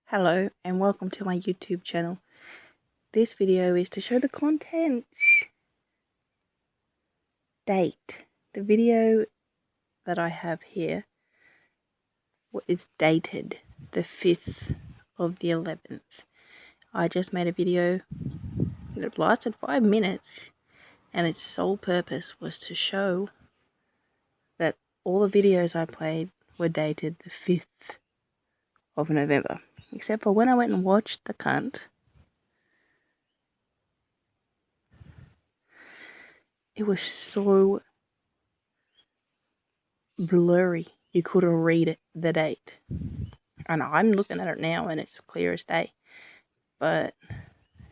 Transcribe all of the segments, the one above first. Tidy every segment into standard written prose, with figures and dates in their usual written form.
Hello and welcome to my YouTube channel. This video is to show the contents. Date. The video that I have here is dated the 5th of the 11th. I just made a video that lasted 5 minutes and its sole purpose was to show that all the videos I played were dated the 5th of November. Except for when I went and watched the cunt. It was so blurry. You couldn't read the date. And I'm looking at it now and it's clear as day. But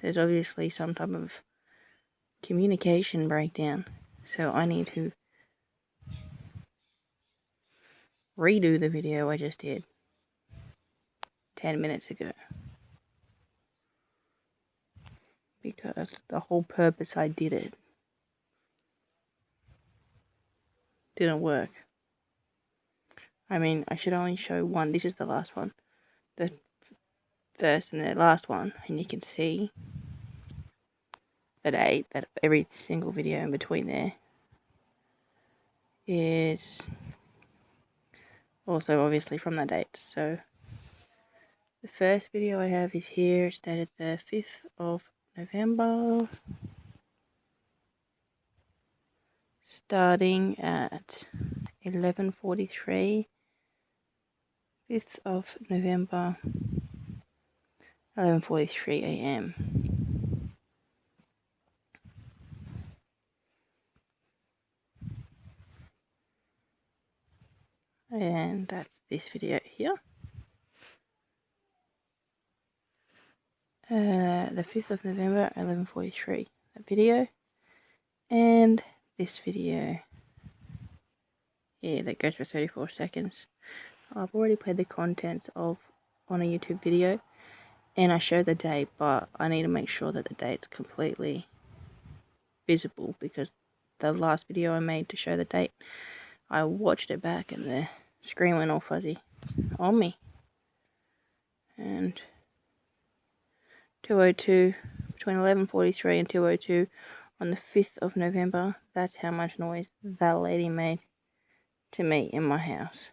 there's obviously some type of communication breakdown. So I need to redo the video I just did 10 minutes ago. Because the whole purpose I did it didn't work. I mean, I should only show one. This is the last one. The first and the last one. And you can see the date that every single video in between there is also obviously from that date. So the first video I have is here. It's dated the 5th of November. Starting at 11:43. 5th of November, 11:43 AM. And that's this video here. The 5th of November, 11:43. That video. And this video here that goes for 34 seconds. I've already played the contents of on a YouTube video. And I show the date, but I need to make sure that the date's completely visible because the last video I made to show the date, I watched it back and the screen went all fuzzy on me. And 2:02, between 11:43 and 2:02 on the 5th of November, that's how much noise that lady made to me in my house.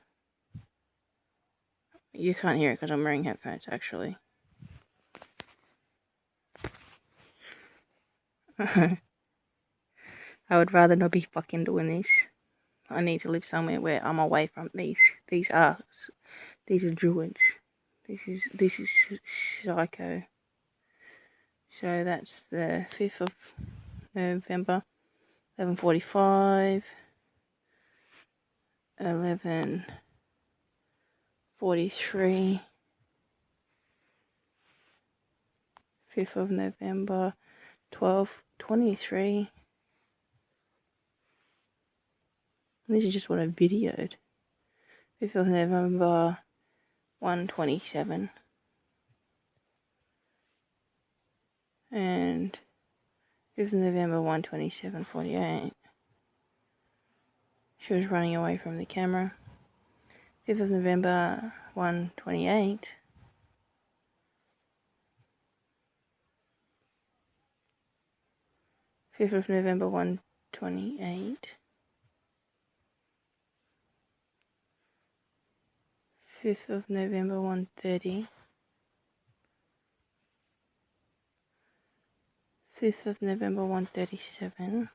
You can't hear it because I'm wearing headphones actually. I would rather not be fucking doing this. I need to live somewhere where I'm away from these. These are druids. This is psycho. So that's the 5th of November, 11:45, 11:43, 5th of November, 12:23. This is just what I videoed. 5th of November, 1:27. And 5th of November, 1:27:48. She was running away from the camera. 5th of November, 1:28. 5th of November, 1:28. 5th of November, 1:30. 5th of November, 1:37.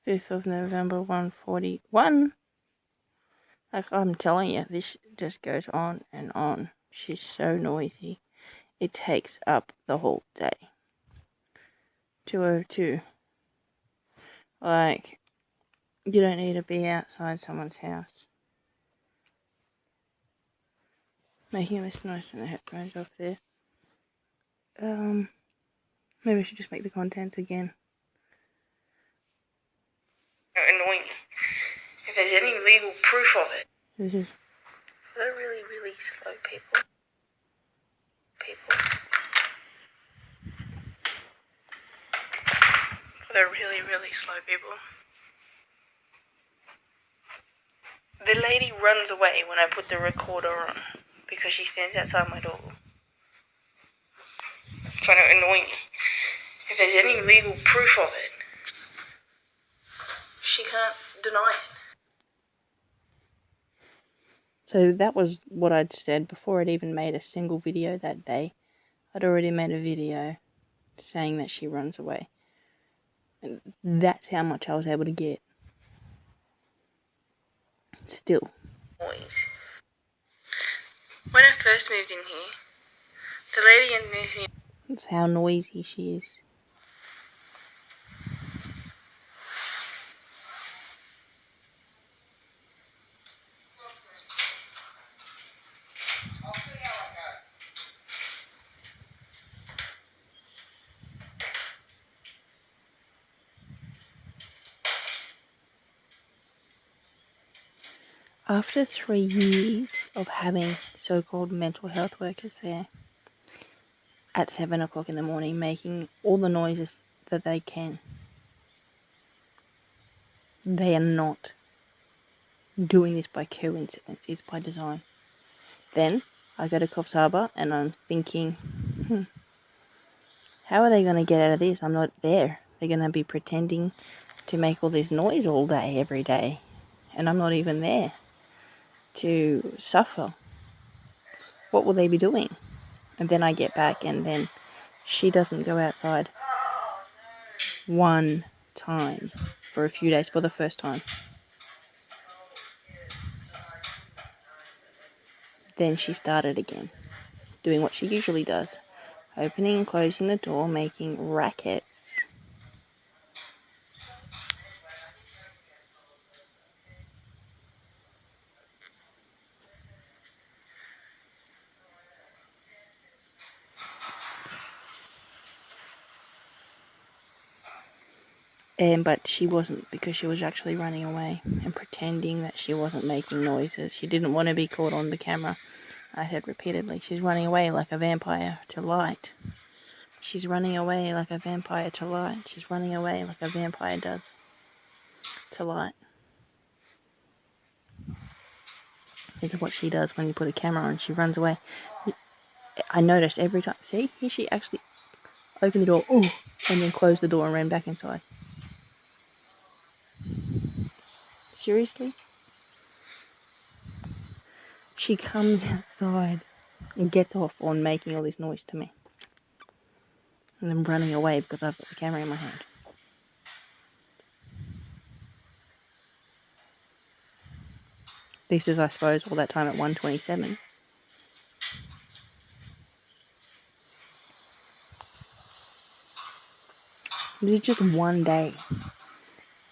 5th of November, 1:41. Like I'm telling you, this just goes on and on. She's so noisy. It takes up the whole day. 2:02. Like, you don't need to be outside someone's house making this noise and the headphones off there. Maybe I should just make the contents again. Annoying. If there's any legal proof of it. They're really, really slow people. They're really, really slow people. The lady runs away when I put the recorder on because she stands outside my door trying to annoy me. If there's any legal proof of it, she can't deny it. So that was what I'd said before I'd even made a single video that day. I'd already made a video saying that she runs away. And that's how much I was able to get. Still. When I first moved in here, the lady underneath me... That's how noisy she is. After 3 years of having so-called mental health workers there at 7 o'clock in the morning making all the noises that they can, they are not doing this by coincidence, it's by design. Then I go to Coffs Harbour and I'm thinking, how are they going to get out of this? I'm not there. They're going to be pretending to make all this noise all day, every day, and I'm not even there to suffer. What will they be doing? And then I get back and then she doesn't go outside one time for a few days for the first time. Then she started again, doing what she usually does, opening and closing the door, making rackets. But she wasn't, because she was actually running away and pretending that she wasn't making noises. She didn't want to be caught on the camera. I said repeatedly, she's running away like a vampire to light. She's running away like a vampire to light. She's running away like a vampire does to light. This is what she does when you put a camera on. She runs away. I noticed every time. See, here she actually opened the door, and then closed the door and ran back inside. Seriously? She comes outside and gets off on making all this noise to me. And then running away because I've got the camera in my hand. This is, I suppose, all that time at 1:27. This is just one day.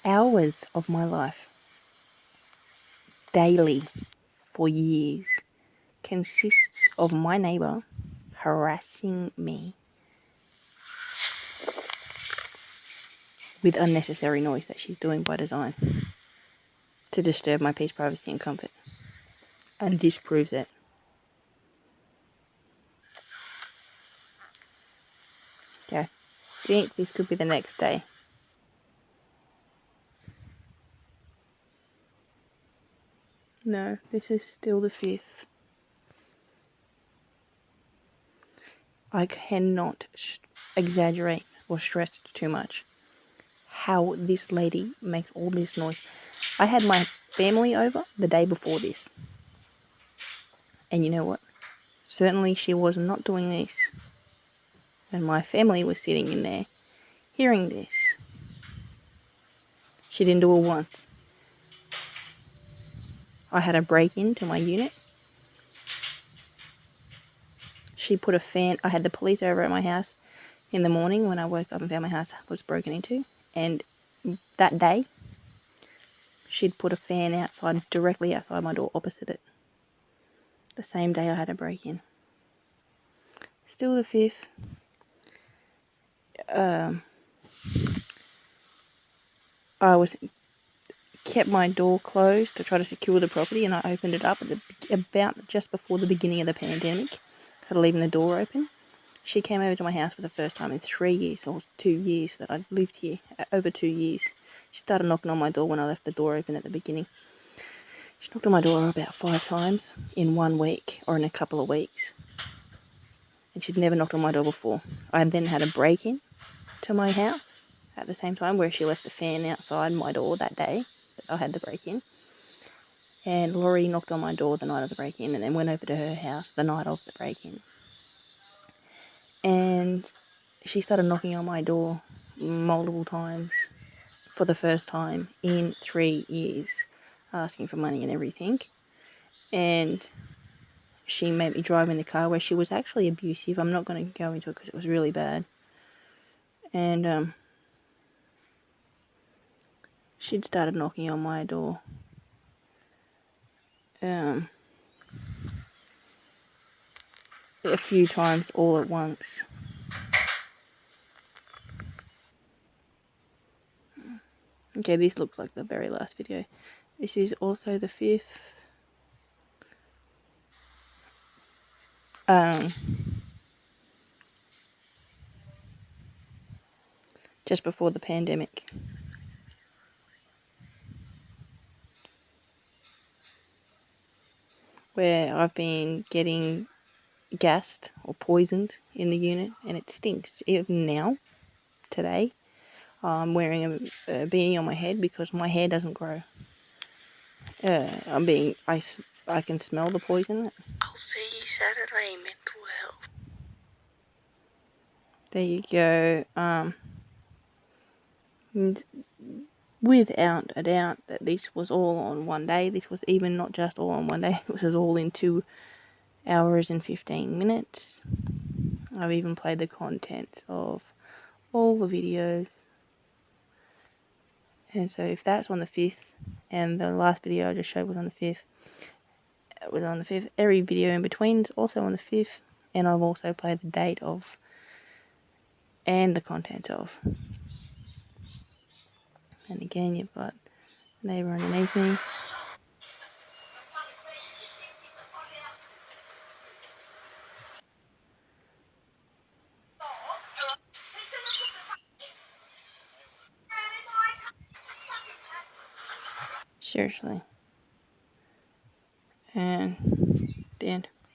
Hours of my life, daily, for years, consists of my neighbour harassing me with unnecessary noise that she's doing by design to disturb my peace, privacy and comfort. And this proves it. Okay, I think this could be the next day. No, this is still the 5th. I cannot exaggerate or stress too much how this lady makes all this noise. I had my family over the day before this. And you know what? Certainly she was not doing this. And my family was sitting in there hearing this. She didn't do it once. I had a break-in to my unit. She put a fan. I had the police over at my house in the morning when I woke up and found my house was broken into. And that day, she'd put a fan outside, directly outside my door, opposite it. The same day I had a break-in. Still the 5th. I kept my door closed to try to secure the property, and I opened it up about just before the beginning of the pandemic, instead of leaving the door open. She came over to my house for the first time in 3 years, or 2 years that I'd lived here, over 2 years. She started knocking on my door when I left the door open at the beginning. She knocked on my door about 5 times in 1 week, or in a couple of weeks. And she'd never knocked on my door before. I then had a break-in to my house at the same time, where she left the fan outside my door that day that I had the break-in. And Laurie knocked on my door the night of the break-in, and then went over to her house the night of the break-in. And she started knocking on my door multiple times for the first time in 3 years, asking for money and everything. And she made me drive in the car, where she was actually abusive. I'm not going to go into it because it was really bad. And she'd started knocking on my door a few times all at once. Okay, this looks like the very last video. This is also the 5th. Just before the pandemic. Where I've been getting gassed or poisoned in the unit, and it stinks. Even now, today, I'm wearing a beanie on my head because my hair doesn't grow. I can smell the poison. I'll see you Saturday, mental health. There you go. Without a doubt that this was all on one day. This was even not just all on one day. It was all in 2 hours and 15 minutes. I've even played the content of all the videos. And so if that's on the 5th, and the last video I just showed was on the 5th, it was on the 5th. Every video in between is also on the 5th. And I've also played the date of and the contents of. And again, you've got the neighbour underneath me. Seriously. And the end.